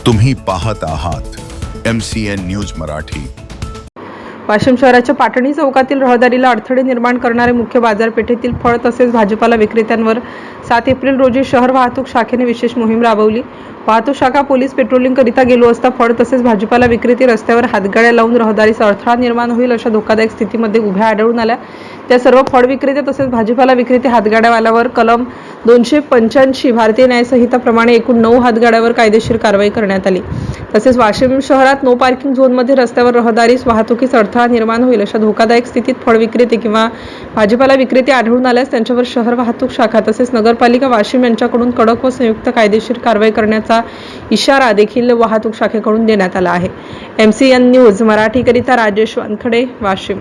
तुम्ही पाहत आहात MCN न्यूज मराठी। वाशिम शहराच्या पाटणी चौकातील रहदारीला अडथळे निर्माण करणारे मुख्य बाजारपेठेतील फळ तसेच भाजीपाला विक्रेत्यांवर 7 एप्रिल रोजी शहर वाहतूक शाखेने विशेष मोहीम राबवली। वाहतूक शाखा पोलीस पेट्रोलिंग करिता गेलो असता फळ तसेच भाजीपाला विक्रेते रस्त्यावर हातगाड्या लावून रहदारीचा अडथळा निर्माण होईल अशा धोकादायक स्थितीमध्ये उभ्या आढळून आल्या। त्या सर्व फळ विक्रेते तसेच भाजीपाला विक्रेते हातगाड्यावाल्यावर कलम 285 भारतीय न्याय संहिता प्रमाणे एकूण 9 हातगाड्यावर कायदेशीर कारवाई करण्यात आली। तसेच वाशिम शहरात नो पार्किंग झोनमध्ये रस्त्यावर रहदारीस वाहतुकीस अडथळा निर्माण होईल अशा धोकादायक स्थितीत फळ विक्रेते किंवा भाजीपाला विक्रेते आढळून आल्यास त्यांच्यावर शहर वाहतूक शाखा तसेच नगरपालिका वाशिम यांच्याकडून कडक व संयुक्त कायदेशीर कारवाई करण्याचा इशारा देखील वाहतूक शाखेकडून देण्यात आला आहे। MCN न्यूज मराठी करिता राजेश वानखडे, वाशिम।